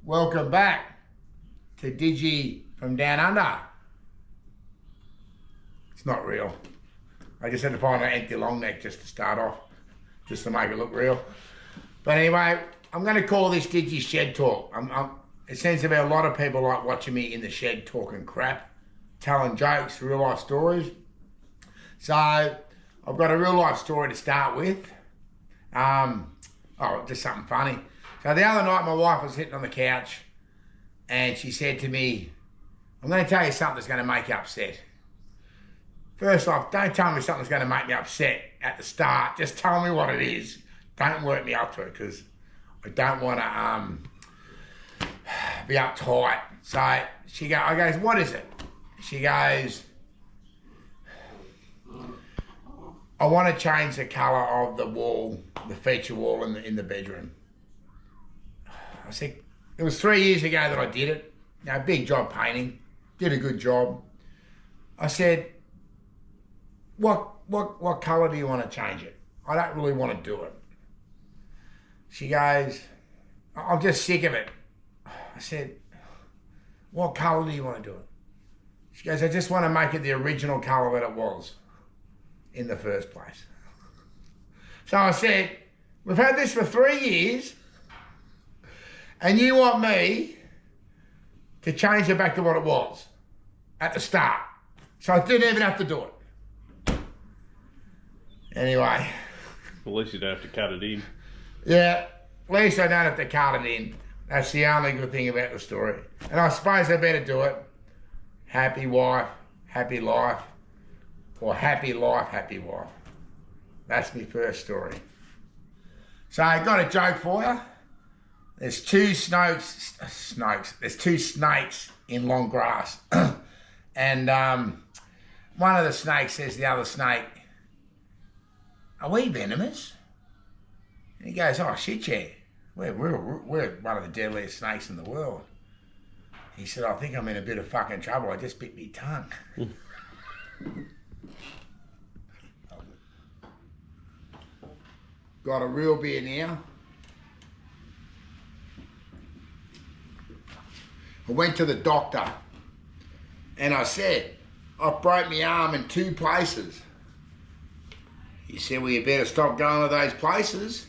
Welcome back to Digi from Down Under. It's not real. I just had to find an empty long neck just to start off, just to make it look real. But anyway, I'm going to call this Digi Shed Talk. It seems to be a lot of people like watching me in the shed talking crap, telling jokes, real life stories. So I've got a real life story to start with. Just something funny. So the other night my wife was sitting on the couch and she said to me, I'm going to tell you something that's going to make you upset. First off, don't tell me something's going to make me upset at the start. Just tell me what it is. Don't work me up to it because I don't want to be uptight. So I goes, what is it? She goes, I want to change the colour of the wall, the feature wall in the bedroom. I said, it was 3 years ago that I did it. Big job painting, did a good job. I said, what colour do you want to change it? I don't really want to do it. She goes, I'm just sick of it. I said, what colour do you want to do it? She goes, I just want to make it the original colour that it was in the first place. So I said, we've had this for 3 years and you want me to change it back to what it was at the start. So I didn't even have to do it. Anyway. At least you don't have to cut it in. Yeah, at least I don't have to cut it in. That's the only good thing about the story. And I suppose I better do it. Happy wife, happy life. Or happy life, happy wife. That's my first story. So I got a joke for you. There's two snakes. There's two snakes in long grass. And one of the snakes says to the other snake, are we venomous? And he goes, oh shit, yeah. We're one of the deadliest snakes in the world. He said, I think I'm in a bit of fucking trouble. I just bit my tongue. Got a real beer now. I went to the doctor and I said, I've broke my arm in 2 places. He said, well, you better stop going to those places.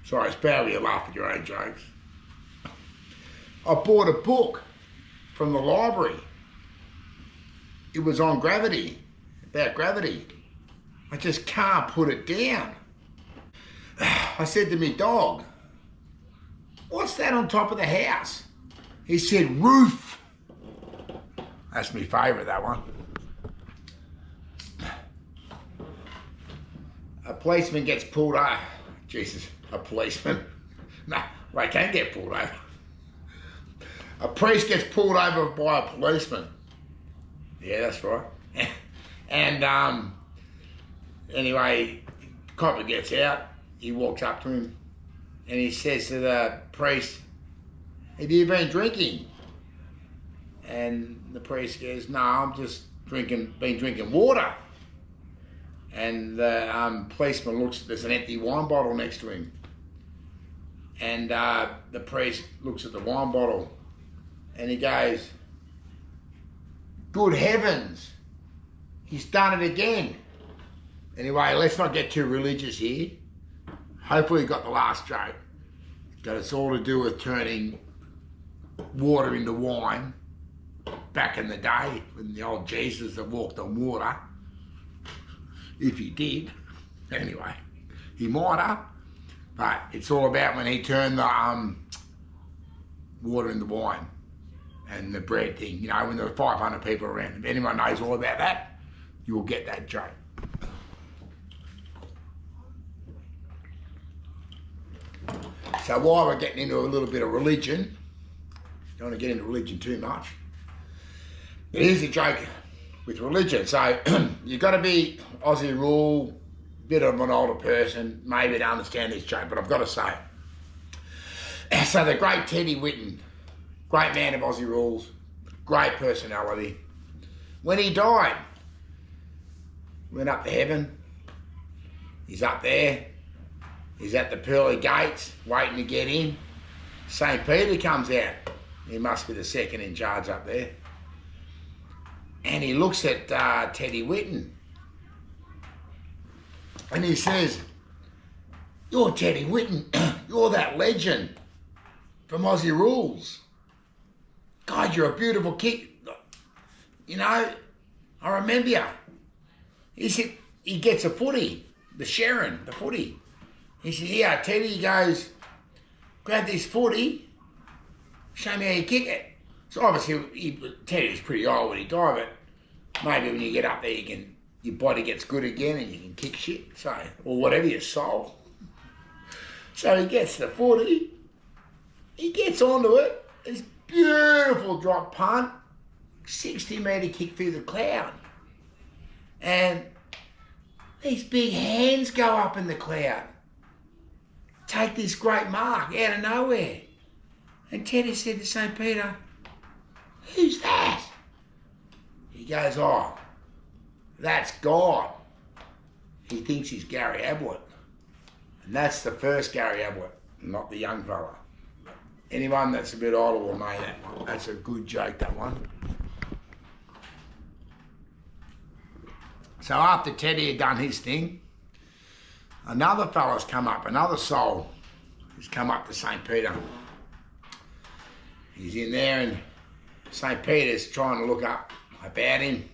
Sorry, it's probably you laugh at your own jokes. I bought a book from the library. It was on gravity, about gravity. I just can't put it down. I said to me dog, what's that on top of the house? He said, roof. That's my favourite, that one. A policeman gets pulled over. Jesus, a policeman. No, they can't get pulled over. A priest gets pulled over by a policeman. Yeah, that's right. And anyway, copper gets out. He walks up to him and he says to the priest, have you been drinking? And the priest goes, no, I'm just been drinking water. And the policeman looks, there's an empty wine bottle next to him. And the priest looks at the wine bottle and he goes, good heavens, he's done it again. Anyway, let's not get too religious here. Hopefully you got the last joke. That it's all to do with turning water into wine. Back in the day, when the old Jesus that walked on water. If he did. Anyway, he might have. But it's all about when he turned the water into wine. And the bread thing, you know, when there were 500 people around. If anyone knows all about that, you will get that joke. So while we're getting into a little bit of religion, don't want to get into religion too much, but here's a joke with religion. So you've got to be Aussie rule, bit of an older person, maybe to understand this joke, but I've got to say it. So the great Teddy Whitten, great man of Aussie rules, great personality. When he died, went up to heaven. He's up there. He's at the pearly gates, waiting to get in. St. Peter comes out. He must be the second in charge up there. And he looks at Teddy Whitten. And he says, "You're Teddy Whitten. You're that legend from Aussie Rules. God, you're a beautiful kid. You know, I remember you." He said, he gets a footy, the Sharon, the footy. He said, "Yeah, Teddy," he goes, "grab this footy, show me how you kick it." So obviously, Teddy's pretty old when he died, but maybe when you get up there, your body gets good again and you can kick shit, so, or whatever, your soul. So he gets the footy, he gets onto it, this beautiful drop punt, 60-metre kick through the cloud. And these big hands go up in the cloud. Take this great mark out of nowhere. And Teddy said to St. Peter, "Who's that?" He goes, "Oh, that's God. He thinks he's Gary Ablett." And that's the first Gary Ablett, not the young fella. Anyone that's a bit older will know that one. That's a good joke, that one. So after Teddy had done his thing, another fella's come up, another soul has come up to St. Peter. He's in there and St. Peter's trying to look up about him.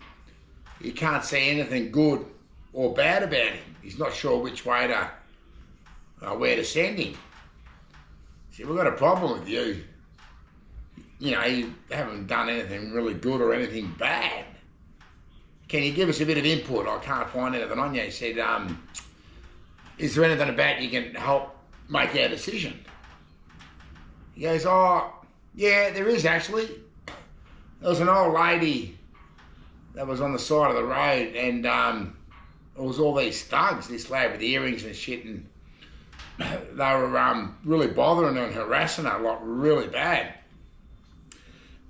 You can't see anything good or bad about him. He's not sure which way to, where to send him. He said, "We've got a problem with you. You know, you haven't done anything really good or anything bad. Can you give us a bit of input? I can't find anything on you." He said, "Is there anything about you can help make our decision?" He goes, "Oh, yeah, there is actually. There was an old lady that was on the side of the road and it was all these thugs, this lad with earrings and shit, and they were really bothering her and harassing her, like really bad.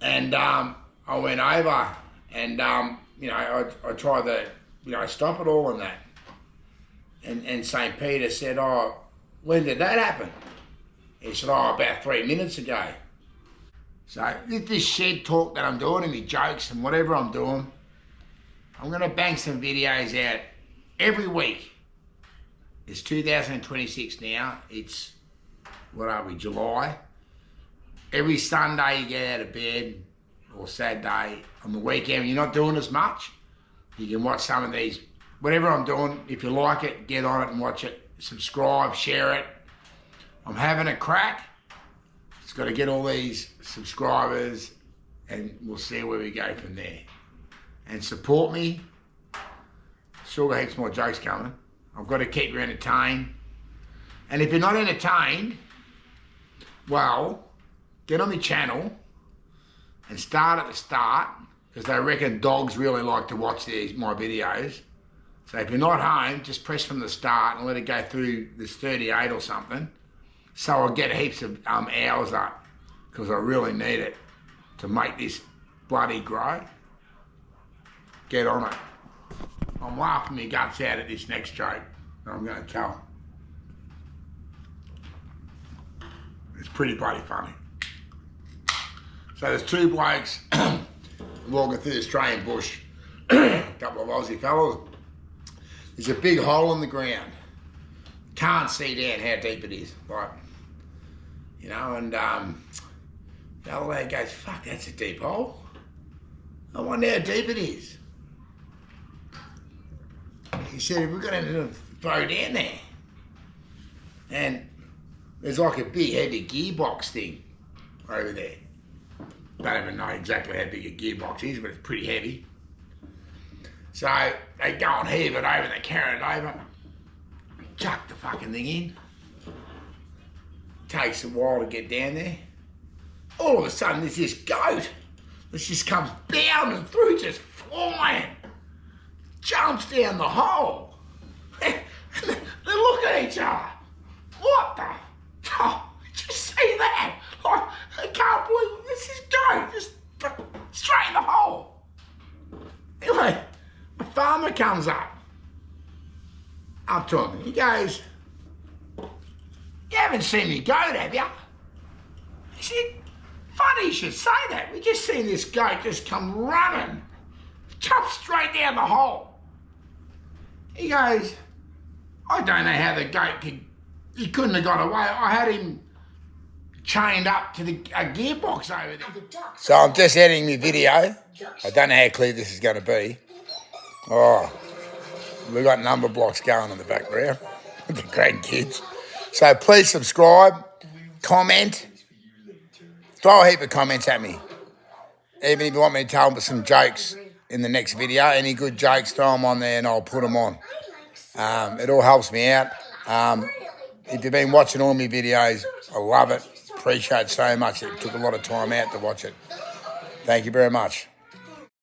And I went over and you know, I tried to, you know, stop it all and that." And St. Peter said, "Oh, when did that happen?" He said, "Oh, about 3 minutes ago." So this shed talk that I'm doing and my jokes and whatever I'm doing, I'm going to bang some videos out every week. It's 2026 now. It's, what are we, July? Every Sunday you get out of bed, or Saturday, on the weekend when you're not doing as much, you can watch some of these, whatever I'm doing. If you like it, get on it and watch it. Subscribe, share it. I'm having a crack. It's got to get all these subscribers and we'll see where we go from there. And support me. Still got heaps more jokes coming. I've got to keep you entertained. And if you're not entertained, well, get on my channel and start at the start, because they reckon dogs really like to watch my videos. So if you're not home, just press from the start and let it go through this 38 or something. So I'll get heaps of hours up, because I really need it to make this bloody grow. Get on it. I'm laughing my guts out at this next joke that I'm going to tell. It's pretty bloody funny. So there's two blokes walking through the Australian bush, a couple of Aussie fellas. There's a big hole in the ground. Can't see down how deep it is, like, you know, and the other lad goes, "Fuck, that's a deep hole. I wonder how deep it is." He said, "Have we got anything to throw down there?" And there's like a big heavy gearbox thing over there. Don't even know exactly how big a gearbox is, but it's pretty heavy. So they go and heave it over, they carry it over, chuck the fucking thing in. Takes a while to get down there. All of a sudden there's this goat that just comes bounding through, just flying. Jumps down the hole. They look at each other. What the? Oh, did you see that? Oh, I can't believe this is goat just straight in the hole. Anyway, a farmer comes up to him. He goes, "You haven't seen me goat, have you?" said, funny you should say that. We just seen this goat just come running, chop straight down the hole. He goes, I don't know how the goat he couldn't have got away. I had him chained up to a gearbox over there. So I'm just editing my video. I don't know how clear this is going to be. Oh, we've got number blocks going in the background with the grandkids. So please subscribe, comment, throw a heap of comments at me. Even if you want me to tell some jokes in the next video, any good jokes, throw them on there and I'll put them on. It all helps me out. If you've been watching all my videos, I love it. Appreciate it so much. It took a lot of time out to watch it. Thank you very much.